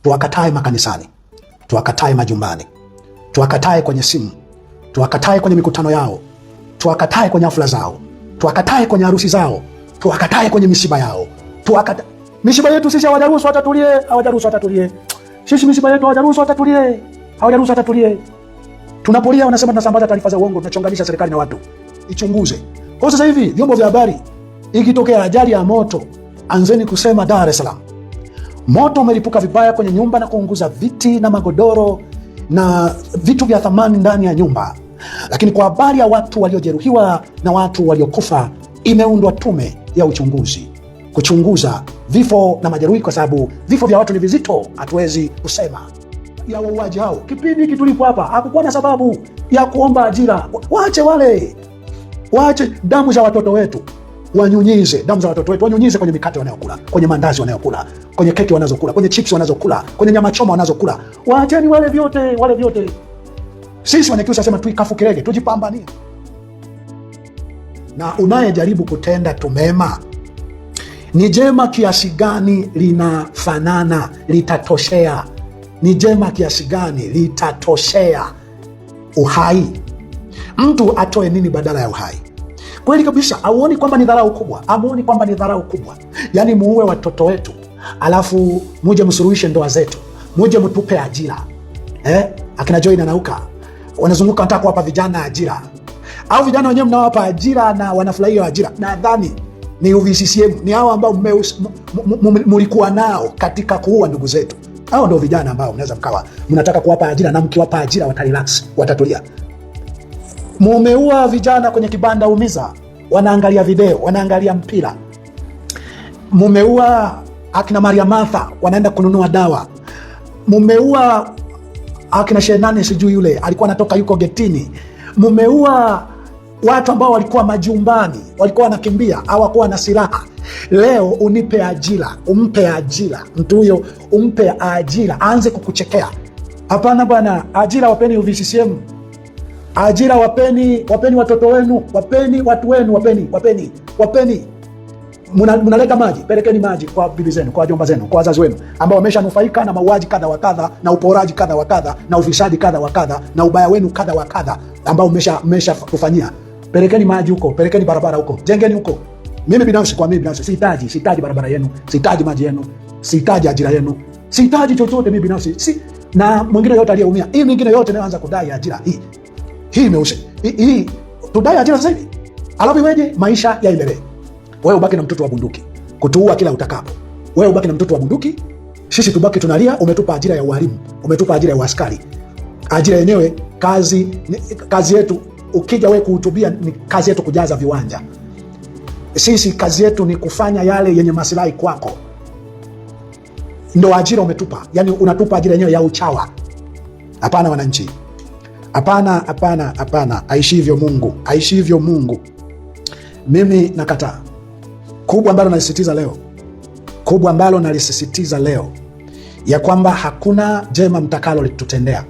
tuwakatae makanisani, tuwakatae majumbani, tuwakatae kwenye simu, tuwakatae kwenye mikutano yao, tuwakatae kwenye hafla zao, tuwakatae kwenye harusi zao, tuwakatae kwenye misiba yao. Misiba yetu sisi hawajaruhusu watatulie, hawajaruhusu watatulie. Sisi misiba yetu hawajaruhusu watatulie, hawajaruhusu watatulie. Tunapolia wanasema tunasambaza taarifa za uongo, tunachonganisha serikali na watu. Ichunguze. Kwa sasa hivi vyombo vya habari, ikitokea ajali ya moto, anzeni kusema Dar es Salaam moto umelipuka vibaya kwenye nyumba na kuunguza viti na magodoro na vitu vya thamani ndani ya nyumba. Lakini kwa habari ya watu waliojeruhiwa na watu waliokufa, imeundwa tume ya uchunguzi kuchunguza vifo na majeruhi, kwa sababu vifo vya watu ni vizito, hatuwezi kusema ya wauaji hao. Kipindi hiki tulipo hapa hakukuwa na sababu ya kuomba ajira. Waache damu za watoto wetu wanyunyize, damu za watoto wetu wanyunyize kwenye mikate wanayokula, kwenye mandazi wanayokula, kwenye keki wanazokula, kwenye chips wanazokula, kwenye nyama choma wanazokula. Waacheni wale vyote. Sisi Wanyakyusa sema tuikafu kirege, tujipambanie. Na unayejaribu kutenda tumema, ni jema kiasi gani linafanana, litatoshea? Ni jema kiasi gani litatoshea uhai? Mtu atoe nini badala ya uhai? Kweli kabisa, auoni kwamba ni dharau kubwa? Amuoni kwamba ni dharau kubwa? Yaani muue watoto wetu, alafu muje msuruhishe ndoa zetu, muje mtupe ajira. Akina Joy na Nauka wanazunguka wanataka kuwapa vijana ajira. Au vijana wenyewe mnawapa ajira na wanafurahia ajira. Nadhani ni UVCCM, ni hao ambao mlikuwa nao katika kuua ndugu zetu. Hao ndio vijana ambao mnaweza mkawa mnataka kuwapa ajira, na mkiwapa ajira watarelax, watatulia. Mumeua vijana kwenye kibanda Umiza, wanaangalia video, wanaangalia mpira. Mumeua akina Maria Martha, wanaenda kununua dawa. Mumeua akina Shenane, sijui yule alikuwa anatoka yuko getini. Mumeua watu ambao walikuwa majumbani, walikuwa wanakimbia, hawakuwa na silaha. Leo unipe ajira, umpe ajira mtu huyo, umpe ajira, aanze kukuchekea. Hapana bwana, ajira wapeni UVCCM. Ajira wapeni watoto wenu, wapeni watu wenu, wapeni. Mnaleta maji, pelekeni maji kwa bibi zenu, kwa wajomba zenu, kwa wazazi wenu ambao wameshanufaika na mauaji kadha wa kadha, na uporaji kadha wa kadha, na ufisadi kadha wa kadha, na ubaya wenu kadha wa kadha ambao mmeshakufanyia. Pelekeni maji huko, pelekeni barabara huko, jengeni huko. Mimi binafsi sihitaji barabara yenu, sihitaji maji yenu, sihitaji ajira yenu, sihitaji chochote mimi binafsi. Na mwingine yote aliyeumia, hii mwingine yote naanza kudai ajira hii imeusi. Hii tudai ajira sasa hivi. Alafu iweje? Maisha yaendelee. Wewe ubaki na mtoto wa bunduki kutuua kila utakapo. Wewe ubaki na mtoto wa bunduki, sisi tubaki tunalia. Umetupa ajira ya ualimu, umetupa ajira ya uaskari. Ajira yenyewe kazi yetu, ukija wewe kuhutubia, ni kazi yetu kujaza viwanja. Sisi kazi yetu ni kufanya yale yenye maslahi kwako. Ndio ajira umetupa. Yaani unatupa ajira yenyewe ya uchawa. Hapana wananchi. Hapana. Aishivyo Mungu. Mimi nakataa. Kubwa ambalo nalisisitiza leo ya kwamba hakuna jema mtakalo tutendea.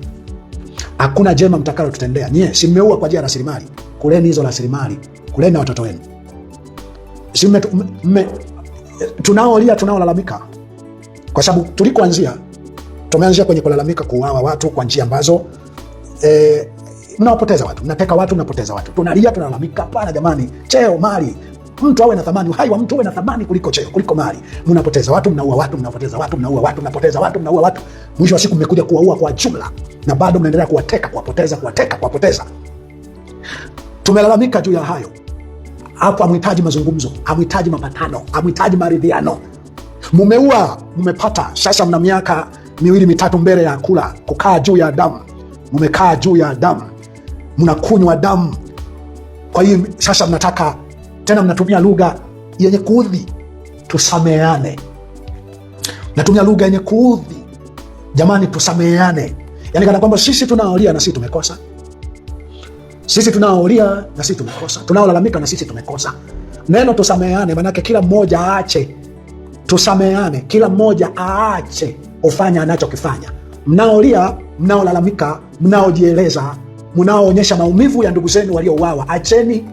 Hakuna jema mtakalo tutendea. Nyie si mmeua kwa ajili ya rasilimali. Kuleni hizo rasilimali. Kuleni na watoto wenu. Tunaolia, tunaolalamika. Kwa sababu tulikoanzia, tumeanzia kwenye kulalamika kuuawa watu kwa njia ambazo mnawapoteza watu, mnateka watu, mnapoteza watu. Tunalia, tunalalamika. Hapana jamani, cheo, mali, mtu awe na thamani, uhai wa mtu awe na thamani kuliko cheo, kuliko mali. Mnapoteza watu, mnaua watu, mnapoteza watu, mnaua watu, mnapoteza watu, mnaua watu. Mwisho wa siku mmekuja kuwaua kwa jumla, na bado mnaendelea kuwateka, kuwapoteza. Tumelalamika juu ya hayo. Hapo hamhitaji mazungumzo, hamhitaji mapatano, hamhitaji maridhiano. Mumeua, mmepata. Sasa mna miaka 2-3 mbele ya kula kukaa juu ya damu. Mmekaa juu ya damu, mnakunywa damu. Kwa hiyo sasa mnataka tena, mnatumia lugha yenye kuudhi. Tusameane. Natumia lugha yenye kuudhi. Jamani, tusameane. Yaani kana kwamba sisi tunaolia na sisi tumekosa. Sisi tunaolia na sisi tumekosa. Tunaolalamika na sisi tumekosa. Neno tusameane manake kila mmoja aache. Tusameane, kila mmoja aache ufanya anachokifanya. Mnaolia, mnaolalamika, mnaojieleza, mnaoonyesha maumivu ya ndugu zenu waliouawa, acheni.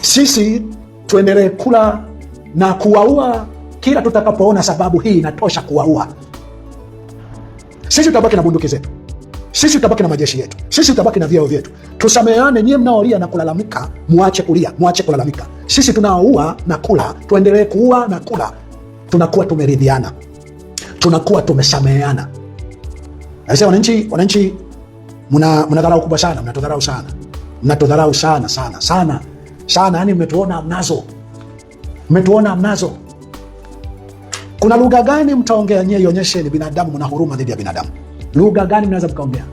Sisi tuendelee kula na kuwaua kila tutakapoona sababu hii inatosha kuwaua. Sisi tutabaki na bunduki zetu, sisi tutabaki na majeshi yetu, sisi tutabaki na vyeo vyetu. Tusameheane. Nyie mnaolia na kulalamika, muache kulia, muache kulalamika. Sisi tunaoua na kula, tuendelee kuua na kula. Tunakuwa tumeridhiana, tunakuwa tumesameheana. Sasa wananchi mna dharau kubwa sana, mnatudharau sana, mnatudharau sana sana sana sana. Yani mmetuona mnazo. Kuna lugha gani mtaongea nyie ionyeshe ni binadamu mna huruma dhidi ya binadamu? Lugha gani mnaweza mkaongea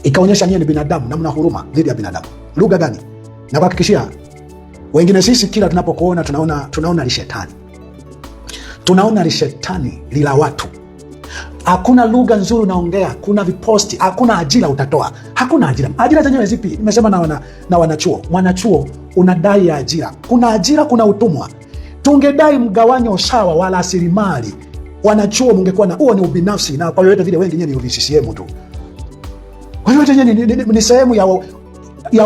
ikaonyesha nyie ni binadamu na mna huruma dhidi ya binadamu? Lugha gani? Na kuhakikishia wengine, sisi kila tunapokuona tunaona lishetani, tunaona lishetani lila watu. Hakuna lugha nzuri unaongea, kuna viposti, hakuna ajira utatoa, hakuna ajira. Ajira zenyewe zipi? Nimesema na wanachuo. Mwanachuo unadai ajira, kuna ajira, kuna utumwa. Tungedai mgawanyo sawa wa rasilimali, wanachuo mungekuwa na huo. Ni ubinafsi, na kwa yote vile wengi nyinyi ni UVCCM tu, kwa yote nyinyi ni sehemu ya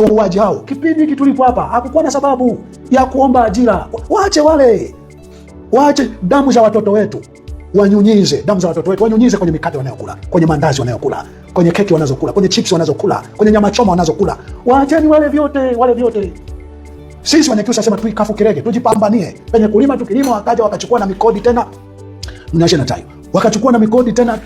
wauaji hao. Kipindi hiki tulipo hapa hakukuwa na sababu ya kuomba ajira. Waache damu za watoto wetu wanyunyize, damu za watoto wetu wanyunyize kwenye mikate wanayokula, kwenye mandazi wanayokula, kwenye keki wanazokula, kwenye chips wanazokula, kwenye nyama choma wanazokula. Waacheni wale vyote. Sisi Wanyakyusa sema tuikafu kirege, tujipambanie penye kulima. Tukilima wakaja wakachukua na mikodi tena, mnashe na tayo, wakachukua na mikodi tena,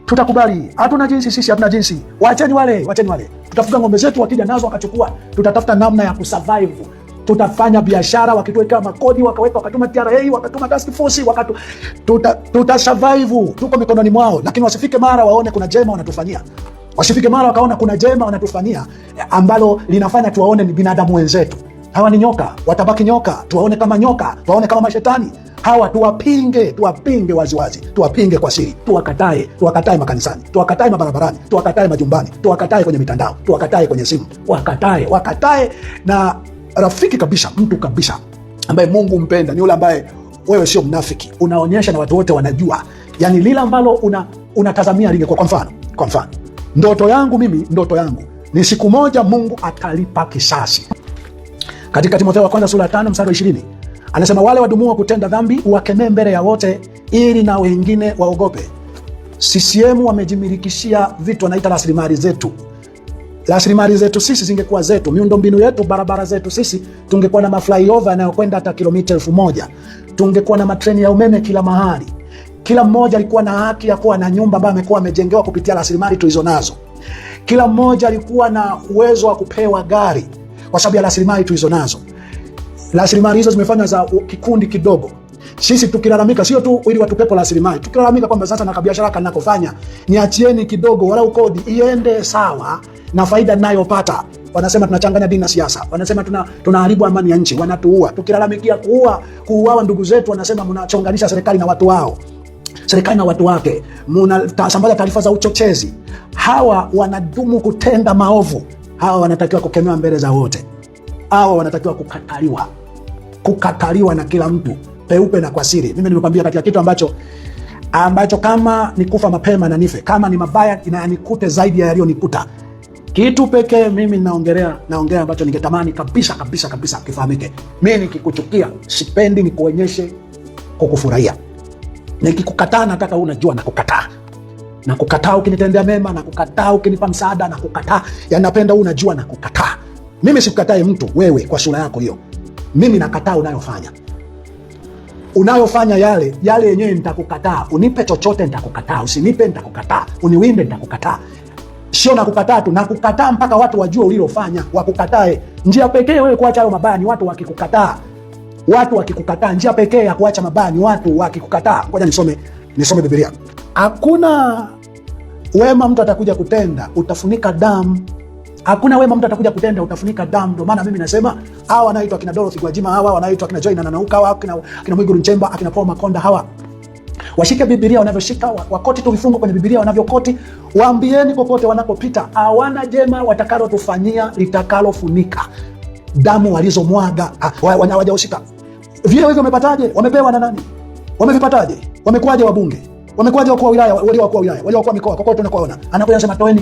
tutakubali. Hatuna jinsi sisi, hatuna jinsi. Waacheni wale. Tutafuga ng'ombe zetu, wakija nazo wakachukua, tutatafuta namna ya kusurvive. Tutafanya biashara, wakituweka makodi, wakatuma TRA, wakatuma task force, tutasurvive. Tuko mikononi mwao, lakini wasifike mara waone kuna jema wanatufanyia. Wasifike mara wakaona kuna jema wanatufanyia ambalo linafanya tuwaone ni binadamu wenzetu. Hawa ni nyoka, watabaki nyoka. Tuwaone kama nyoka, tuwaone kama mashetani. Hawa tuwapinge waziwazi, tuwapinge kwa siri, tuwakatae makanisani, tuwakatae mabarabarani, tuwakatae majumbani, tuwakatae kwenye mitandao, tuwakatae kwenye simu, wakatae. Na rafiki kabisa, mtu kabisa ambaye Mungu mpenda ni yule ambaye wewe sio mnafiki, unaonyesha na watu wote wanajua, yani lile ambalo unatazamia lingekuwa. Kwa mfano, ndoto yangu ni siku moja Mungu atalipa kisasi. Katika Timotheo wa kwanza sura ya 5 mstari wa 20 anasema, wale wadumuo kutenda dhambi wakemee mbele ya wote, ili na wengine waogope. CCM wamejimilikishia vitu wanaita rasilimali zetu. Rasilimali zetu sisi zingekuwa zetu, miundombinu yetu, barabara zetu sisi, tungekuwa na maflyover yanayokwenda hata kilomita 1000. Tungekuwa na matreni ya umeme kila mahali. Kila mmoja alikuwa na haki ya kuwa na nyumba ambayo amekuwa amejengewa kupitia rasilimali tulizo nazo. Kila mmoja alikuwa na uwezo wa kupewa gari kwa sababu ya rasilimali tulizo nazo. Rasilimali hizo zimefanywa za kikundi kidogo. Sisi tukilalamika, sio tu ili watupepo rasilimali, tukilalamika kwamba sasa na kabiashara kanakofanya niachieni kidogo, wala kodi iende sawa na faida ninayopata. Wanasema tunachanganya dini na siasa, wanasema tunaharibu amani ya nchi, wanatuua. Tukilalamikia kuuawa ndugu zetu, wanasema mnachonganisha serikali na watu wao, serikali na watu wake, mnasambaza taarifa za uchochezi. Hawa wanadumu kutenda maovu. Hawa wanatakiwa kukemewa mbele za wote. Hawa wanatakiwa kukataliwa na kila mtu, peupe na kwa siri. Mimi nimekwambia katika kitu ambacho kama nikufa mapema na nife, kama ni mabaya inanikute zaidi ya yaliyonikuta. Kitu pekee mimi naongea ambacho ningetamani kabisa kifahamike. Mimi nikikuchukia sipendi nikuonyeshe kukufurahia. Nikikukataa nataka unajua na kukataa ukinitendea mema, na kukataa ukinipa msaada, na kukataa. Yani napenda unajua na kukataa. Mimi sikukatae mtu wewe kwa sura yako hiyo. Mimi nakataa unayofanya yale yenyewe nitakukataa. Unipe chochote nitakukataa, usinipe nitakukataa, uniwinde nitakukataa. Sio nakukataa tu, nakukataa mpaka watu wajue ulilofanya, wakukatae. Njia pekee wewe kuacha hayo mabaya ni watu wakikukataa. Njia pekee ya kuacha mabaya ni watu wakikukataa. Ngoja nisome Biblia. Hakuna wema mtu atakuja kutenda utafunika damu. Hakuna wema mtu atakuja kutenda utafunika damu. Ndio maana mimi nasema hawa wanaitwa kina Dorothy Gwajima, hawa wanaitwa kina Joy na Nanauka, hawa kina Mwigulu Nchemba, akina Paul Makonda, hawa washike Biblia wanavyoshika, wakoti tu vifungo kwenye Biblia wanavyokoti. Waambieni popote wanapopita, hawana jema watakalotufanyia litakalofunika damu walizomwaga. Hawajahusika. Vile hivyo wamepataje? Wamepewa na nani? Wamevipataje? Wamekuaje wabunge? Wamekuaje wakuu wa wilaya, wale wakuu wa wilaya, wale wakuu wa mikoa? Kokote tunakoona anakuja anasema toeni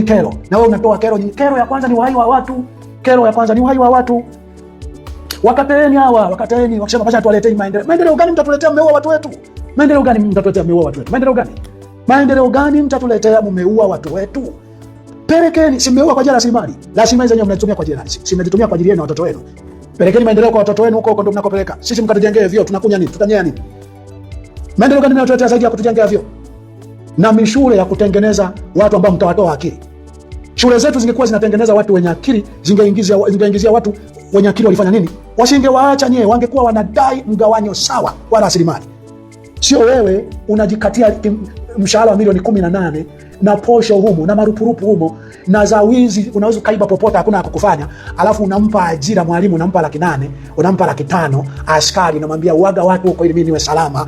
kero. Na wewe unatoa kero. Kero ya kwanza ni uhai wa watu. Wakataeni wakisema basi tuwaleteni maendeleo. Maendeleo gani mtatuletea? Mmeua watu wetu. Maendeleo gani mtatuletea mmeua watu wetu? Maendeleo gani? Maendeleo gani mtatuletea mmeua watu wetu? Pelekeni, si mmeua kwa ajili ya rasilimali. Rasilimali zenyewe mnazitumia kwa ajili ya nani? Si mnazitumia kwa ajili yenu na watoto wenu. Pelekeni maendeleo kwa watoto wenu, huko ndio mnakopeleka. Sisi mkatujengee vyoo, tunakunya nini? Tutanyea nini? Maendeleo gani mnatuletea zaidi ya kutujengea vyoo? Na mishule ya kutengeneza watu ambao mtawatoa akili. Shule zetu zingekuwa zinatengeneza watu wenye akili, zingeingizia watu wenye akili walifanya nini? Wasingewaacha nyewe, wangekuwa wanadai mgawanyo sawa wa rasilimali. Sio wewe unajikatia mshahara wa milioni 18 na posho humo na marupurupu humo na za wizi, unaweza kaiba popote, hakuna kukufanya, alafu unampa ajira mwalimu, unampa 800,000, unampa 500,000, askari unamwambia uaga watu huko ili mimi niwe salama,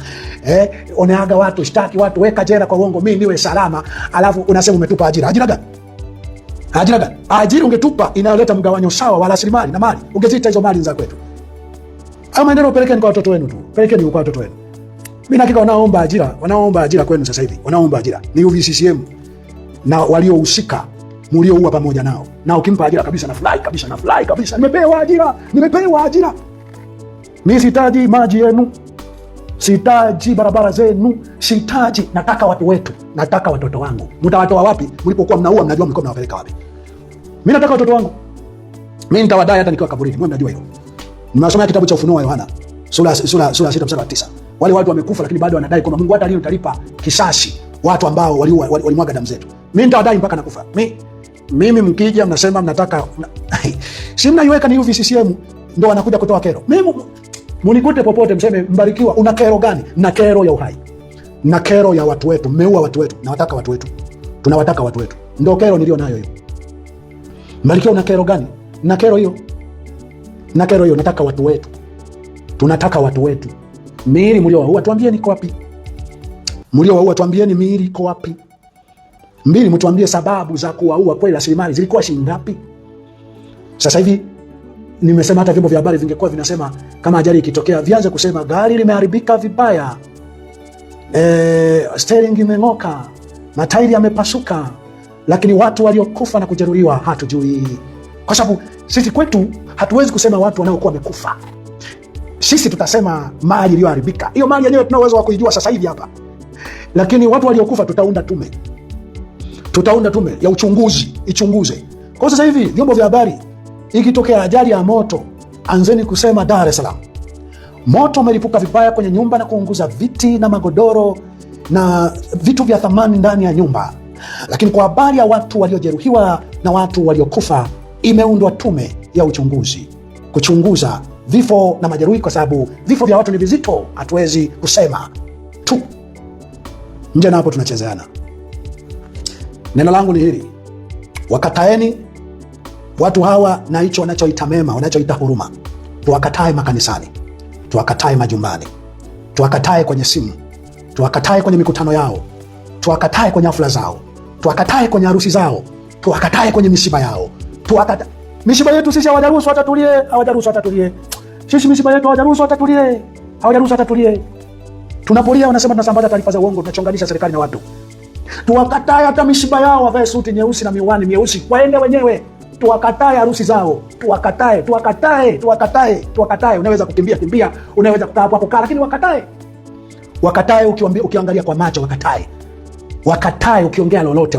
oneaga watu, shtaki watu, weka jela kwa uongo mimi niwe salama, alafu unasema umetupa ajira. Ajira gani? Ajira gani? Ajira ungetupa inayoleta mgawanyo sawa wa rasilimali na mali, ungezita hizo mali za kwetu. Au maendeleo pelekeni kwa watoto wenu tu, pelekeni kwa watoto wenu. Mimi hakika wanaomba ajira kwenu sasa hivi, wanaomba ajira ni UVCCM na waliohusika mlioua pamoja nao. Na ukimpa ajira kabisa, nafurahi kabisa, nimepewa ajira. Mimi sitaji maji yenu, sitaji barabara zenu, sitaji, nataka watu wetu, nataka watoto wangu. Mtawatoa wapi? Mlipokuwa mnaua mnajua mlikuwa mnawapeleka wapi. Mimi nataka watoto wangu. Mimi nitawadai hata nikiwa kaburini. Mimi mnajua hilo. Nimesoma kitabu cha Ufunuo wa Yohana sura 6:9. Wale watu wamekufa lakini bado wanadai kwamba Mungu hata leo utalipa kisasi watu ambao walimwaga damu zetu. Mimi nitawadai mpaka nakufa. Mimi mkija mnasema mnataka si mnaiweka ni UVCCM ndio wanakuja kutoa kero. Mimi mnikute popote mseme Mbarikiwa una kero gani? Na kero ya uhai. Na kero ya watu wetu, mmeua watu wetu. Nawataka watu wetu. Tunawataka watu wetu. Ndio kero nilio nayo hiyo. Mbarikiwa una kero gani? Na kero hiyo. Na kero hiyo, nataka watu wetu. Tunataka watu wetu. Miili mliowaua tuambie niko wapi? Mliowaua tuambieni miili iko wapi? Mbili, mtuambie sababu za kuwaua kweli, rasilimali zilikuwa shilingi ngapi? Sasa hivi nimesema hata vyombo vya habari vingekuwa vinasema kama ajali ikitokea vianze kusema gari limeharibika vibaya, steering imeng'oka, matairi yamepasuka, lakini watu waliokufa na kujeruhiwa hatujui. Kwa sababu sisi kwetu hatuwezi kusema watu wanaokuwa wamekufa. Sisi tutasema mali iliyoharibika. Hiyo mali yenyewe tuna uwezo wa kuijua sasa hivi hapa. Lakini watu waliokufa tutaunda tume. Tutaunda tume ya uchunguzi, ichunguze. Kwa sasa hivi vyombo vya habari ikitokea ajali ya moto, anzeni kusema Dar es Salaam moto umelipuka vibaya kwenye nyumba na kuunguza viti na magodoro na vitu vya thamani ndani ya nyumba. Lakini kwa habari ya watu waliojeruhiwa na watu waliokufa, imeundwa tume ya uchunguzi kuchunguza vifo na majeruhi, kwa sababu vifo vya watu ni vizito, hatuwezi kusema tu. Nje na hapo tunachezeana. Neno langu ni hili: wakataeni watu hawa na hicho wanachoita mema, wanachoita huruma. Tuwakatae makanisani, tuwakatae majumbani, tuwakatae kwenye simu, tuwakatae kwenye mikutano yao, tuwakatae kwenye hafla zao, tuwakatae kwenye harusi zao, tuwakatae kwenye misiba yao. Misiba yetu sisi hawajaruhusu watatulie. Sisi misiba yetu hawajaruhusu watatulie. Tunapolia wanasema tunasambaza taarifa za uongo, tunachonganisha serikali na watu. Tuwakatae hata misiba yao, wavae suti nyeusi na miwani mieusi, waende wenyewe. Tuwakatae harusi zao, tuwakatae. Unaweza kukimbia, unaweza kukaa hapo kaa, lakini wakatae ukiangalia kwa macho, wakatae ukiongea lolote,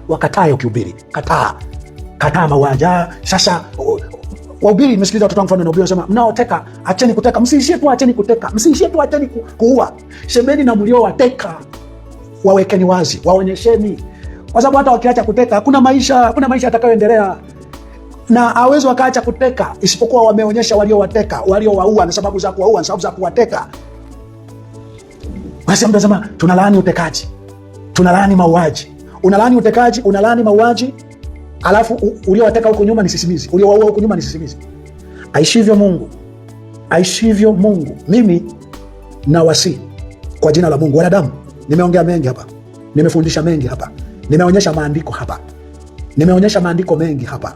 wakatae ukihubiri, kataa mauaji. Sasa wahubiri, nimesikiliza watoto wangu mfano na wahubiri wanasema mnaoteka acheni kuteka, msiishie tu acheni kuteka, msiishie tu acheni kuua, semeni na mliowateka wawekeni wazi, waonyesheni, kwa sababu hata wakiacha kuteka hakuna maisha yatakayoendelea, na hawezi wakaacha kuteka isipokuwa wameonyesha waliowateka, waliowaua na sababu za kuwaua, na sababu za kuwateka. Basi mtu anasema tunalaani utekaji, tunalaani mauaji. Unalaani utekaji, unalaani mauaji, alafu uliowateka huko nyuma ni sisimizi, uliowaua huko nyuma ni sisimizi. Aishivyo Mungu. Mimi nawasihi kwa jina la Mungu, wanadamu, nimeongea mengi hapa, nimefundisha mengi hapa, nimeonyesha maandiko hapa, nimeonyesha maandiko mengi hapa.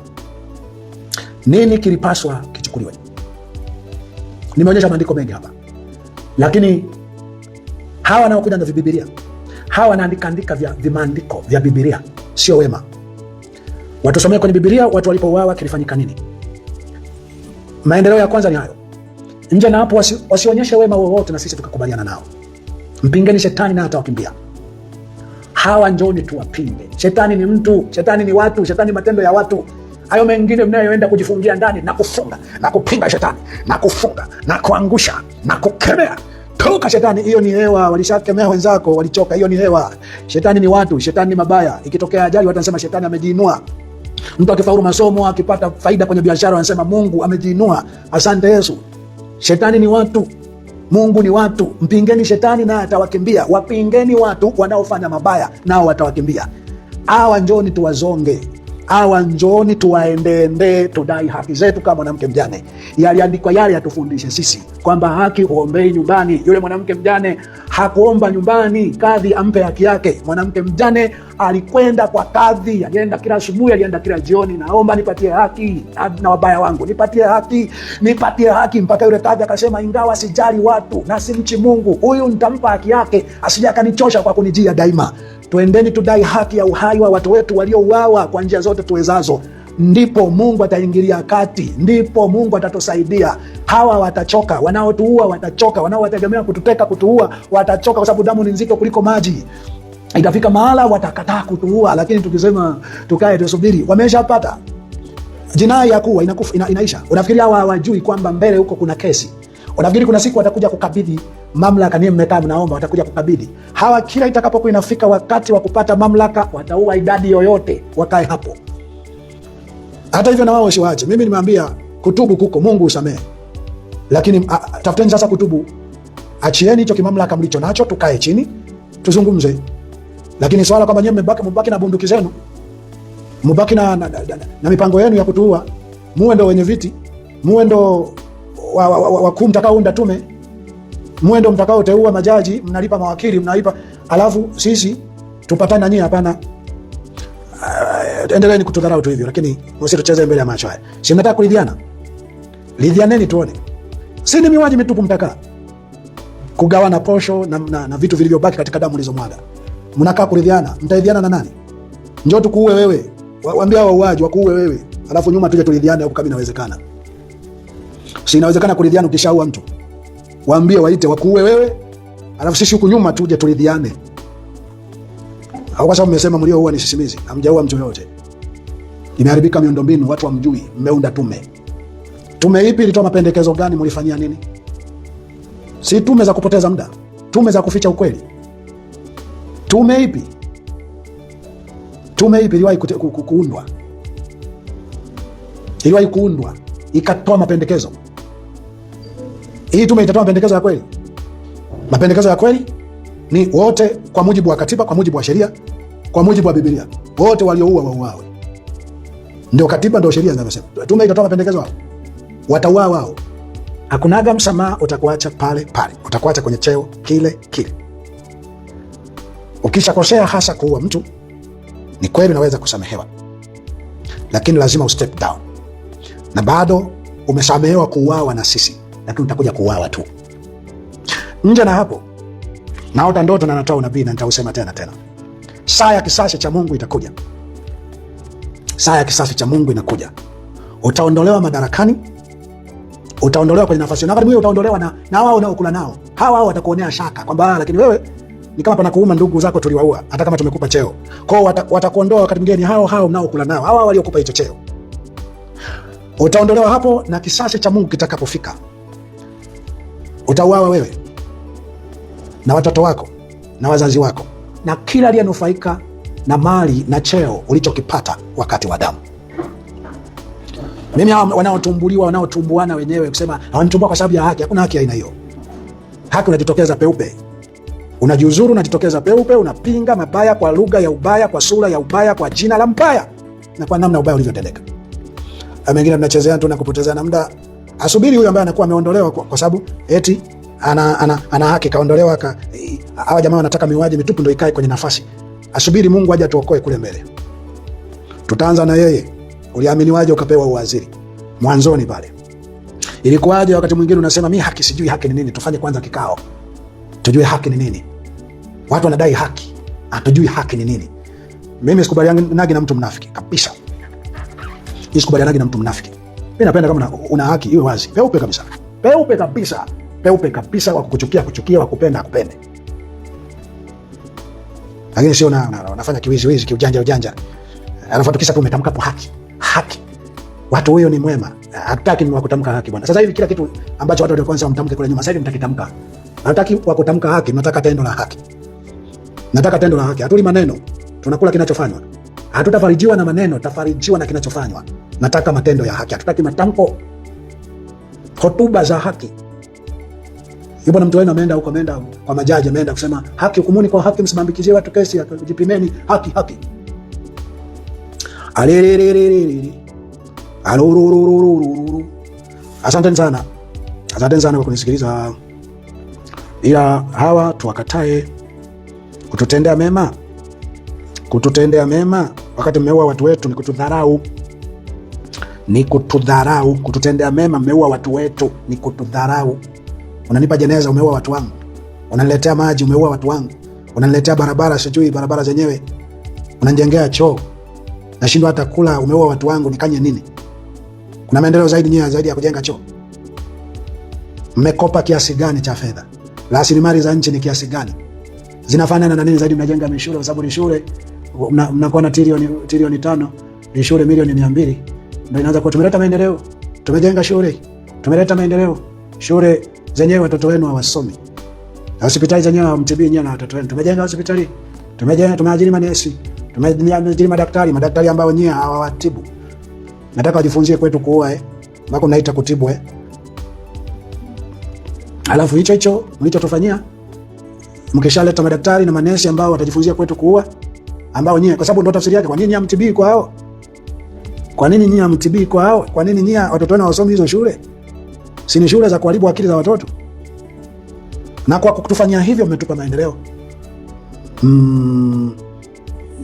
Nini kilipaswa kichukuliwe? Nimeonyesha maandiko mengi hapa, lakini hawa wanaokuja na Biblia, hawa wanaandika vimaandiko vya Biblia sio wema. Watusomee kwenye Biblia watu walipouawa kilifanyika nini. Maendeleo ya kwanza ni hayo. Nje na hapo wasionyeshe wema wowote na sisi tukakubaliana nao. Mpingeni shetani na atawakimbia. Hawa njoni tuwapinge. Shetani ni mtu, shetani ni watu, shetani matendo ya watu. Hayo mengine mnayoenda kujifungia ndani na kufunga na kupinga shetani na kufunga na kuangusha na kukemea, toka shetani. Hiyo ni hewa, walishakemea wenzako, walichoka. Hiyo ni hewa. Shetani ni watu, shetani ni mabaya. Ikitokea ajali watasema shetani amejiinua. Mtu akifaulu masomo, akipata faida kwenye biashara, wanasema Mungu amejiinua, asante Yesu. Shetani ni watu, Mungu ni watu. Mpingeni shetani na atawakimbia. Wapingeni watu wanaofanya mabaya, nao watawakimbia. Hawa njoni tuwazonge, hawa njoni tuwaendeende, tudai haki zetu kama mwanamke mjane. Yaliandikwa yale yatufundishe sisi kwamba haki huombei nyumbani. Yule mwanamke mjane hakuomba nyumbani kadhi ampe haki yake. Mwanamke mjane alikwenda kwa kadhi, alienda kila asubuhi, alienda kila jioni, naomba nipatie haki na wabaya wangu, nipatie haki, nipatie haki, mpaka yule kadhi akasema, ingawa sijali watu na simchi Mungu, huyu nitampa haki yake, asije akanichosha kwa kunijia daima. Tuendeni tudai haki ya uhai wa watu wetu waliouawa kwa njia zote tuwezazo. Ndipo Mungu ataingilia kati, ndipo Mungu atatusaidia. Hawa watachoka, wanaotuua watachoka, wanaowategemea kututeka, kutuua watachoka, kwa sababu damu ni nzito kuliko maji. Itafika mahala watakataa kutuua, lakini tukisema tukae tusubiri, wameshapata jinai ya kuwa inaisha. Unafikiri hawa hawajui kwamba mbele huko kuna kesi? Unafikiri kuna siku watakuja kukabidhi mamlaka? Ni mmekaa mnaomba, watakuja kukabidhi hawa. Kila itakapokuwa inafika wakati wa kupata mamlaka, wataua idadi yoyote, wakae hapo. Hata hivyo na wao wasiwaache. Mimi nimeambia kutubu kuko, Mungu usamehe, lakini tafuteni sasa kutubu. Achieni hicho kimamlaka mlicho nacho, tukae chini tuzungumze. Lakini swala kwamba nyewe mbaki na bunduki zenu, mbaki na mipango yenu ya kutuua, muwe ndo wenye viti, muwe ndo wakuu mtakaounda tume, muwe ndo mtakaoteua majaji, mnalipa mawakili, mnalipa, alafu sisi tupatane na nyinyi? Hapana. Endeleeni kutudharau tu hivyo, lakini msitucheze mbele ya macho haya. Si mnataka kuridhiana? Lidhianeni tuone. Si ni miwaji mitupu mtakaa kugawana posho na vitu vilivyobaki katika damu zilizomwaga. Mnakaa kuridhiana, mtaridhiana na nani? Njoo tukuue wewe, waambia wauaji wakuue wewe, alafu nyuma tuje turidhiane huko kama inawezekana. Si inawezekana kuridhiana ukishaua mtu? Waambie waite wakuue wewe, alafu sisi huko nyuma tuje turidhiane. Au kwa sababu mmesema mlioua ni sisimizi, hamjaua mtu yote. Imeharibika miundombinu, watu hamjui, mmeunda tume. Tume ipi? Ilitoa mapendekezo gani? Mlifanyia nini? Si tume za kupoteza muda, tume za kuficha ukweli. Tume ipi? Tume ipi iliwahi kuundwa? Iliwahi kuundwa ikatoa mapendekezo. Hii tume itatoa mapendekezo ya kweli? Mapendekezo ya kweli ni wote kwa mujibu wa katiba, kwa mujibu wa sheria, kwa mujibu wa Biblia, wote walioua wauawe. Ndio katiba, ndio sheria zinazosema. Tume itatoa mapendekezo hapo, watauawa wao. Hakunaga msamaha, utakuacha pale pale, utakuacha kwenye cheo kile kile. Ukishakosea hasa kuua mtu, ni kweli unaweza kusamehewa, lakini lazima ustep down. Na bado umesamehewa kuuawa na sisi, lakini utakuja kuuawa tu. Nje na hapo, naota ndoto na natoa unabii, na nitausema tena. Saa ya kisasi cha Mungu itakuja. Saa ya kisasi cha Mungu inakuja. Utaondolewa madarakani, utaondolewa kwenye nafasi yako, wewe utaondolewa na wao unaokula nao. Hawa watakuonea shaka kwamba lakini wewe ni kama panakuuma, ndugu zako tuliwaua hata kama tumekupa cheo. Kwa hiyo watakuondoa wakati mwingine, hao mnaokula nao, hawa waliokupa hicho cheo. Utaondolewa hapo, na kisasi cha Mungu kitakapofika, utauawa wewe na watoto wako na wazazi wako na kila aliyenufaika na mali na cheo ulichokipata wakati wa damu. Mimi wanaotumbuliwa, wanaotumbuana wenyewe kusema hawanitumbua kwa sababu ya haki, hakuna haki aina hiyo. Haki unajitokeza peupe, unajiuzuru, unajitokeza peupe, unapinga mabaya kwa lugha ya ubaya, kwa sura ya ubaya, kwa jina la mbaya na kwa namna ubaya ulivyotendeka. Mengine mnachezea tu na kupoteza na muda. Asubiri huyo ambaye anakuwa ameondolewa kwa sababu eti ana haki, kaondolewa. Hawa jamaa wanataka miwaji mitupu ndio ikae kwenye nafasi. Asubiri Mungu aje atuokoe kule mbele. Tutaanza na yeye. Uliamini waje ukapewa uwaziri mwanzoni pale? Ilikuwaje wakati mwingine unasema mimi haki sijui haki ni nini? Tufanye kwanza kikao tujue haki ni nini. Watu wanadai haki, hatujui haki ni nini. Mimi sikubalianagi na mtu mnafiki kabisa. Sikubalianagi na mtu mnafiki. Mimi napenda kama una haki iwe wazi, peupe kabisa. Peupe kabisa. Peupe kabisa, wa kukuchukia kuchukia, wa kupenda akupende. lakini sio unafanya kiwizi kiujanja. Alafu tukisha tu umetamka hapo haki. Watu huyo ni mwema. Hataki ni wakutamka haki bwana. Sasa hivi kila kitu ambacho watu walikuwa wanasema mtamke kule nyuma, sasa hivi mtakitamka. Hataki wakutamka haki, nataka tendo la haki. Hatuli maneno, tunakula kinachofanywa. Hatutafarijiwa na maneno, tutafarijiwa na kinachofanywa. Nataka matendo ya haki. Hatutaki matamko, hotuba za haki. Yupo na mtu wenu ameenda huko, ameenda kwa majaji, ameenda kusema haki, hukumuni kwa haki, msimambikizie watu kesi, jipimeni haki. Asante sana kwa kunisikiliza. Ila hawa tuwakatae kututendea mema wakati mmeua watu wetu, ni kutudharau. Kututendea mema, mmeua watu wetu, ni kutudharau. Unanipa jeneza, umeua watu wangu. Unaniletea maji, umeua watu wangu. Unaniletea barabara, sijui barabara zenyewe. Unanijengea choo, nashindwa hata kula, umeua watu wangu, nikanye nini? Kuna maendeleo zaidi ya kujenga choo? Mmekopa kiasi gani cha fedha? Rasilimali za nchi ni kiasi gani? Zinafanana na nini zaidi? Mnajenga mishule, kwa sababu ni shule mnakuwa na trilioni 5, ni shule milioni 200, ndio inaanza kwa tumeleta maendeleo. Tumejenga shule, tumeleta maendeleo. Shule zenyewe watoto wenu hawasomi. Hospitali zenyewe hamtibii nyinyi na watoto wenu. Tumejenga hospitali, tumeajiri manesi, tumeajiri madaktari ambao nyinyi hawawatibu. Nataka wajifunzie kwetu kuua mpaka mnaita kutibu Alafu hicho mlichotufanyia, mkishaleta madaktari na manesi ambao watajifunzia kwetu kuua, ambao nyinyi, kwa sababu ndio tafsiri yake. Kwa nini nyinyi hamtibii kwa hao? Kwa nini nyinyi watoto wenu hawasomi hizo shule? Si ni shule za kuharibu akili za watoto? Na kwa kutufanyia hivyo mmetupa maendeleo.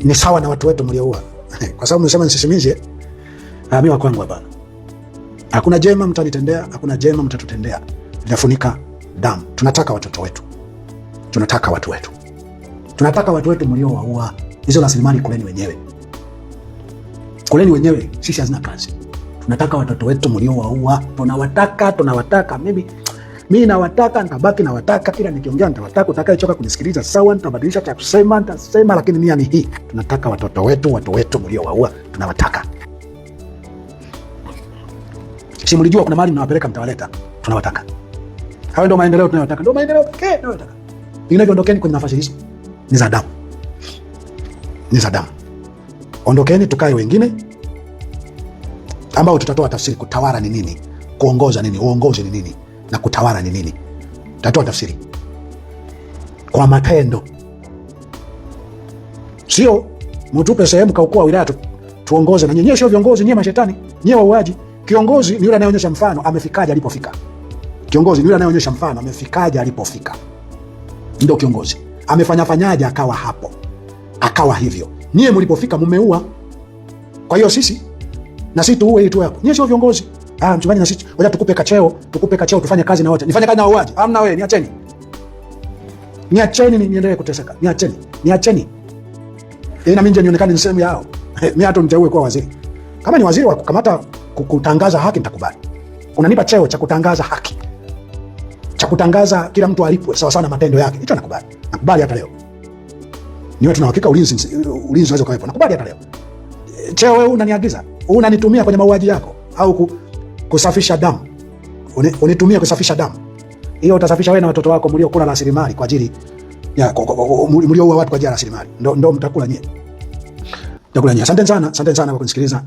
Ni sawa na watu wetu mlioua. Kwa sababu mnasema nisisimizie, mimi wa kwangu hapana. Hakuna jema mtanitendea, hakuna jema mtatutendea. Linafunika damu. Tunataka watoto wetu. Tunataka watu wetu mliowaua. Hizo rasilimali kuleni wenyewe. Sisi hazina kazi. Tunataka watoto wetu mliowaua. Tunawataka. Mimi nawataka, nitabaki nawataka, kila nikiongea nitawataka. Utakayechoka kunisikiliza sawa, nitabadilisha cha kusema, nitasema, lakini nia ni hii. Tunataka watu wetu mliowaua, tunawataka. Si mlijua kuna mahali mnawapeleka, mtawaleta. Tunawataka. Hayo ndio maendeleo tunayotaka. Ndio maendeleo pekee tunayotaka. Vinginevyo ondokeni kwenye nafasi hizo. Ni za damu. Ondokeni, tukae wengine ambao tutatoa tafsiri. Kutawala ni nini? Kuongoza nini? Uongozi ni nini? Na kutawala ni nini? Tutatoa tafsiri kwa matendo. Sio mtupe sehemu kaukua wilaya tuongoze, na nyinyi sio viongozi, nyinyi mashetani, nyinyi wauaji. Kiongozi ni yule anayeonyesha mfano amefikaje alipofika. Ndio kiongozi. Amefanyaje akawa hapo, akawa hivyo. Nyie mlipofika mumeua. Kwa hiyo sisi na sisi tuue ili tuwe hapo. Nyie sio viongozi. Mchungaji, na sisi ngoja tukupe kacheo tufanye kazi na wote. Nifanye kazi na wauaji? Hamna wewe, niacheni niendelee kuteseka. Niacheni. Na mimi nionekane ni sehemu yao. Mimi hata niteue kwa waziri. Kama ni waziri wa kukamata kutangaza haki nitakubali. Unanipa cheo cha kutangaza haki, cha kutangaza kila mtu alipwe sawa sawa na matendo yake, hicho nakubali hata leo. Niwe tuna hakika ulinzi unaweza kuwepo, nakubali hata leo. Cheo wewe unaniagiza, unanitumia kwenye mauaji yako au kusafisha damu, unitumia kusafisha damu, hiyo utasafisha wewe na watoto wako mliokula rasilimali kwa ajili ya mlioua watu kwa ajili ya rasilimali, ndo mtakula nyie. Asante sana kwa kunisikiliza.